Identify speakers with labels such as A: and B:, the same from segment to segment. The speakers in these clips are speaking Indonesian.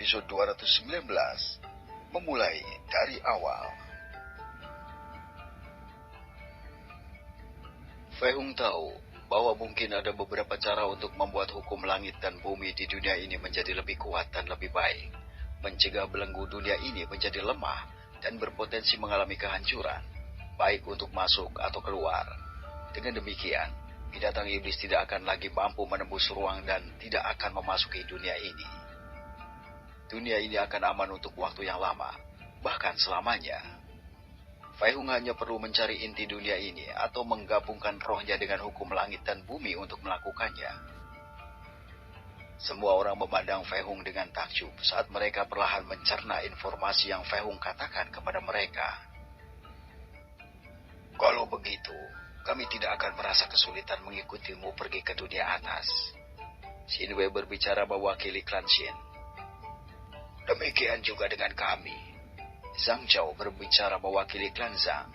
A: episode 219, memulai dari awal. Fei Hung tahu bahwa mungkin ada beberapa cara untuk membuat hukum langit dan bumi di dunia ini menjadi lebih kuat dan lebih baik, mencegah belenggu dunia ini menjadi lemah dan berpotensi mengalami kehancuran, baik untuk masuk atau keluar. Dengan demikian, binatang iblis tidak akan lagi mampu menembus ruang dan tidak akan memasuki dunia ini. Dunia ini akan aman untuk waktu yang lama, bahkan selamanya. Fei Hung hanya perlu mencari inti dunia ini atau menggabungkan rohnya dengan hukum langit dan bumi untuk melakukannya. Semua orang memandang Fei Hung dengan takjub saat mereka perlahan mencerna informasi yang Fei Hung katakan kepada mereka. Kalau begitu, kami tidak akan merasa kesulitan mengikutimu pergi ke dunia atas. Xin Wei berbicara mewakili klan Xin. Demikian juga dengan kami. Zhang Zhao berbicara mewakili klan Zhang.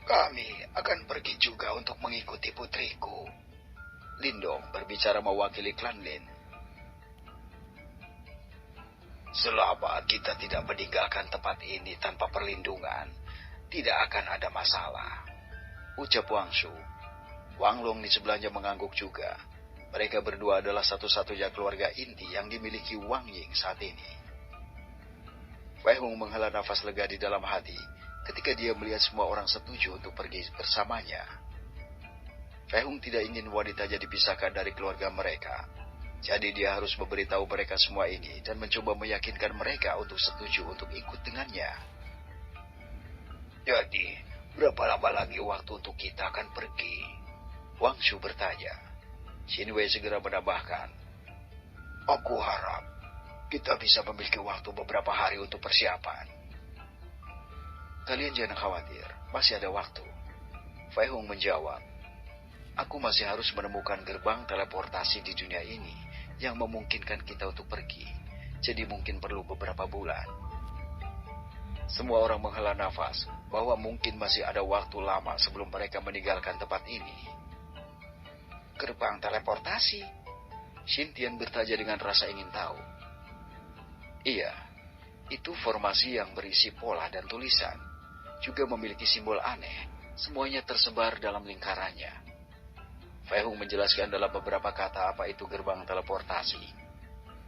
A: Kami akan pergi juga untuk mengikuti putriku. Lindong berbicara mewakili klan Lin. Selama kita tidak meninggalkan tempat ini tanpa perlindungan, tidak akan ada masalah, ucap Wang Shu. Wang Long di sebelahnya mengangguk juga. Mereka berdua adalah satu-satunya keluarga inti yang dimiliki Wang Ying saat ini. Fei Hung menghela nafas lega di dalam hati ketika dia melihat semua orang setuju untuk pergi bersamanya. Fei Hung tidak ingin wanitanya dipisahkan dari keluarga mereka. Jadi dia harus memberitahu mereka semua ini dan mencoba meyakinkan mereka untuk setuju untuk ikut dengannya. Jadi, berapa lama lagi waktu untuk kita akan pergi? Wang Shu bertanya. Xin Wei segera menambahkan. Aku harap kita bisa memiliki waktu beberapa hari untuk persiapan. Kalian jangan khawatir, masih ada waktu. Fei Hung menjawab. Aku masih harus menemukan gerbang teleportasi di dunia ini yang memungkinkan kita untuk pergi. Jadi mungkin perlu beberapa bulan. Semua orang menghela nafas bahwa mungkin masih ada waktu lama sebelum mereka meninggalkan tempat ini. Gerbang teleportasi? Xin Tian bertanya dengan rasa ingin tahu. Iya, itu formasi yang berisi pola dan tulisan. Juga memiliki simbol aneh. Semuanya tersebar dalam lingkarannya. Fei Hung menjelaskan dalam beberapa kata apa itu gerbang teleportasi.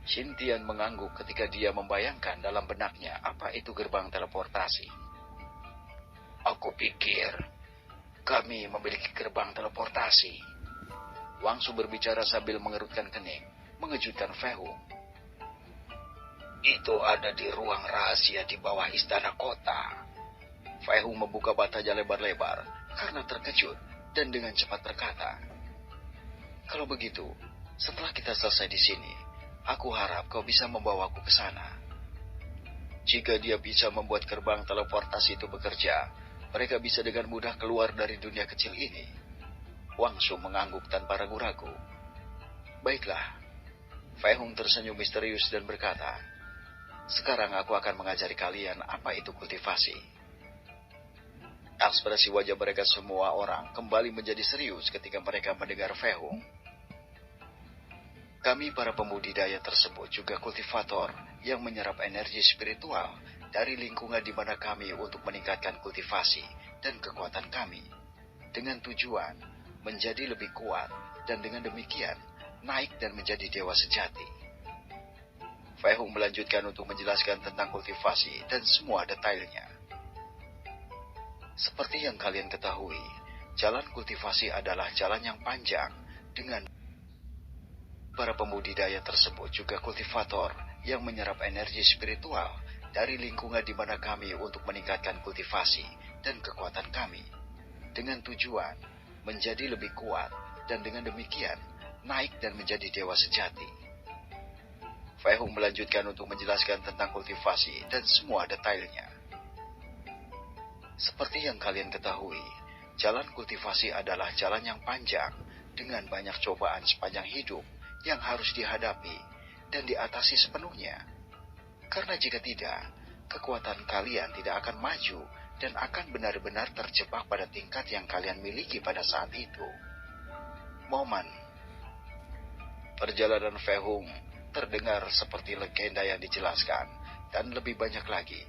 A: Xin Tian mengangguk ketika dia membayangkan dalam benaknya apa itu gerbang teleportasi. Aku pikir kami memiliki gerbang teleportasi. Wang Shu berbicara sambil mengerutkan kening, mengejutkan Fei Hung. Itu ada di ruang rahasia di bawah istana kota. Fei Hung membuka matanya lebar-lebar karena terkejut dan dengan cepat berkata, kalau begitu, setelah kita selesai di sini, aku harap kau bisa membawaku ke sana. Jika dia bisa membuat gerbang teleportasi itu bekerja, mereka bisa dengan mudah keluar dari dunia kecil ini. Wang Shu mengangguk tanpa ragu-ragu. Baiklah. Fei Hung tersenyum misterius dan berkata, sekarang aku akan mengajari kalian apa itu kultivasi. Ekspresi wajah mereka semua orang kembali menjadi serius ketika mereka mendengar Fei Hung. Kami para pembudidaya tersebut juga kultivator yang menyerap energi spiritual dari lingkungan di mana kami untuk meningkatkan kultivasi dan kekuatan kami. Dengan tujuan menjadi lebih kuat dan dengan demikian naik dan menjadi dewa sejati. Fei Hung melanjutkan untuk menjelaskan tentang kultivasi dan semua detailnya. Seperti yang kalian ketahui, jalan kultivasi adalah jalan yang panjang dengan para pembudidaya tersebut juga kultivator yang menyerap energi spiritual dari lingkungan di mana kami untuk meningkatkan kultivasi dan kekuatan kami. Dengan tujuan menjadi lebih kuat dan dengan demikian naik dan menjadi dewa sejati. Fei Hung melanjutkan untuk menjelaskan tentang kultivasi dan semua detailnya. Seperti yang kalian ketahui, jalan kultivasi adalah jalan yang panjang dengan banyak cobaan sepanjang hidup yang harus dihadapi dan diatasi sepenuhnya. Karena jika tidak, kekuatan kalian tidak akan maju dan akan benar-benar terjebak pada tingkat yang kalian miliki pada saat itu. Momen perjalanan Fei Hung terdengar seperti legenda yang dijelaskan, dan lebih banyak lagi,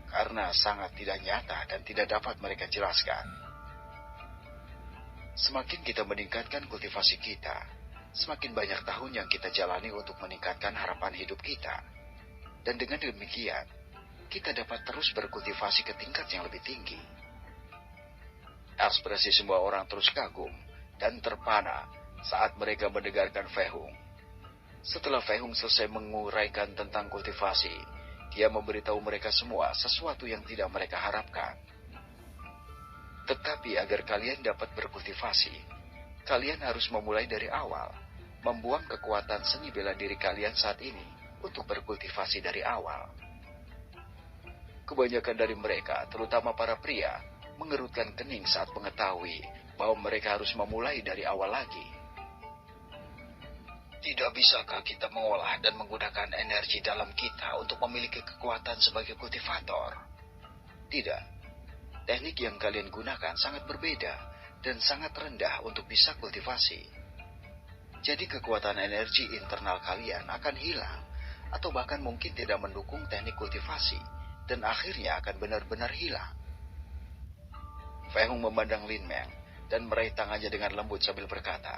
A: karena sangat tidak nyata dan tidak dapat mereka jelaskan. Semakin kita meningkatkan kultivasi kita, semakin banyak tahun yang kita jalani untuk meningkatkan harapan hidup kita. Dan dengan demikian, kita dapat terus berkultivasi ke tingkat yang lebih tinggi. Ekspresi semua orang terus kagum dan terpana saat mereka mendengarkan Fei-hung. Setelah Fei-hung selesai menguraikan tentang kultivasi, dia memberitahu mereka semua sesuatu yang tidak mereka harapkan. Tetapi agar kalian dapat berkultivasi, kalian harus memulai dari awal, membuang kekuatan seni bela diri kalian saat ini untuk berkultivasi dari awal. Kebanyakan dari mereka, terutama para pria, mengerutkan kening saat mengetahui bahwa mereka harus memulai dari awal lagi. Tidak bisakah kita mengolah dan menggunakan energi dalam kita untuk memiliki kekuatan sebagai kultivator? Tidak. Teknik yang kalian gunakan sangat berbeda dan sangat rendah untuk bisa kultivasi. Jadi kekuatan energi internal kalian akan hilang atau bahkan mungkin tidak mendukung teknik kultivasi dan akhirnya akan benar-benar hilang. Fei-hung memandang Lin Meng dan meraih tangannya dengan lembut sambil berkata,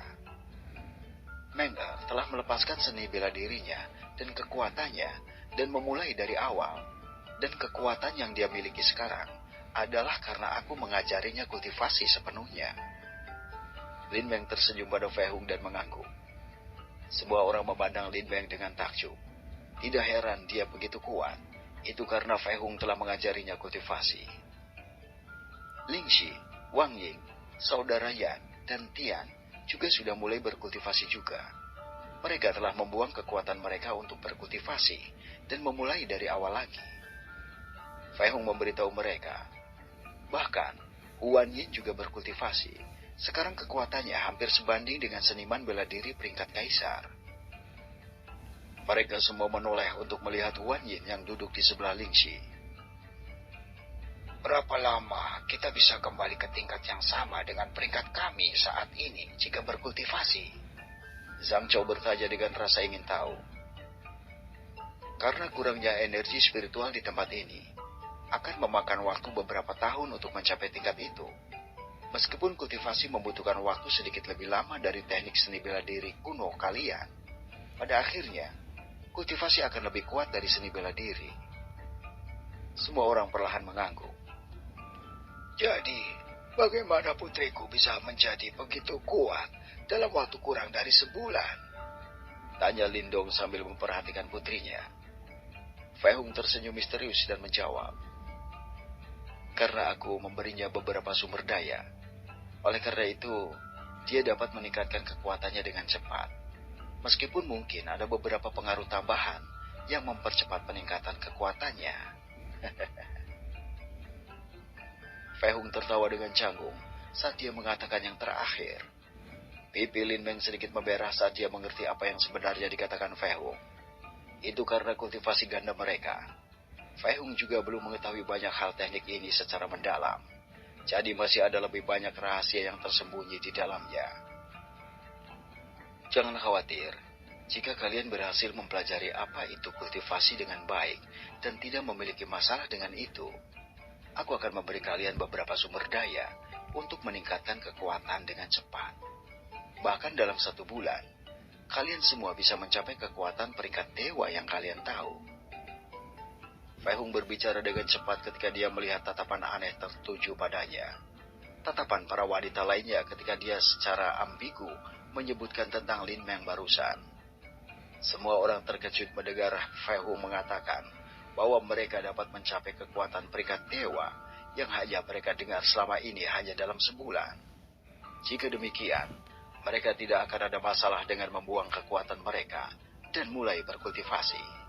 A: Meng-er telah melepaskan seni bela dirinya dan kekuatannya dan memulai dari awal, dan kekuatan yang dia miliki sekarang adalah karena aku mengajarinya kultivasi sepenuhnya. Lin Meng tersenyum pada Fei-hung dan mengangguk. Semua orang memandang Lin Meng dengan takjub. Tidak heran dia begitu kuat. Itu karena Fei-hung telah mengajarinya kultivasi. Ling Xi, Wang Ying, saudara Yan, dan Tian juga sudah mulai berkultivasi juga. Mereka telah membuang kekuatan mereka untuk berkultivasi dan memulai dari awal lagi. Fei-hung memberitahu mereka, bahkan Huan Yin juga berkultivasi. Sekarang kekuatannya hampir sebanding dengan seniman bela diri peringkat kaisar. Mereka semua menoleh untuk melihat Huan Yin yang duduk di sebelah Ling Xi. Berapa lama kita bisa kembali ke tingkat yang sama dengan peringkat kami saat ini jika berkultivasi? Zhang Chou bertanya dengan rasa ingin tahu. Karena kurangnya energi spiritual di tempat ini, akan memakan waktu beberapa tahun untuk mencapai tingkat itu. Meskipun kultivasi membutuhkan waktu sedikit lebih lama dari teknik seni bela diri kuno kalian, pada akhirnya, kultivasi akan lebih kuat dari seni bela diri. Semua orang perlahan mengangguk. Jadi, bagaimana putriku bisa menjadi begitu kuat dalam waktu kurang dari sebulan? Tanya Lindong sambil memperhatikan putrinya. Fei-hung tersenyum misterius dan menjawab, karena aku memberinya beberapa sumber daya. Oleh karena itu, dia dapat meningkatkan kekuatannya dengan cepat. Meskipun mungkin ada beberapa pengaruh tambahan yang mempercepat peningkatan kekuatannya. Fei-hung tertawa dengan canggung saat dia mengatakan yang terakhir. Pipi Lin Meng sedikit memerah saat dia mengerti apa yang sebenarnya dikatakan Fei-hung. Itu karena kultivasi ganda mereka. Fei-hung juga belum mengetahui banyak hal teknik ini secara mendalam. Jadi masih ada lebih banyak rahasia yang tersembunyi di dalamnya. Jangan khawatir, jika kalian berhasil mempelajari apa itu kultivasi dengan baik dan tidak memiliki masalah dengan itu, aku akan memberi kalian beberapa sumber daya untuk meningkatkan kekuatan dengan cepat. Bahkan dalam 1 bulan, kalian semua bisa mencapai kekuatan peringkat dewa yang kalian tahu. Fei-hung berbicara dengan cepat ketika dia melihat tatapan aneh tertuju padanya. Tatapan para wanita lainnya ketika dia secara ambigu menyebutkan tentang Lin Meng barusan. Semua orang terkejut mendengar Fei-hung mengatakan bahwa mereka dapat mencapai kekuatan peringkat dewa yang hanya mereka dengar selama ini hanya dalam sebulan. Jika demikian, mereka tidak akan ada masalah dengan membuang kekuatan mereka dan mulai berkultivasi.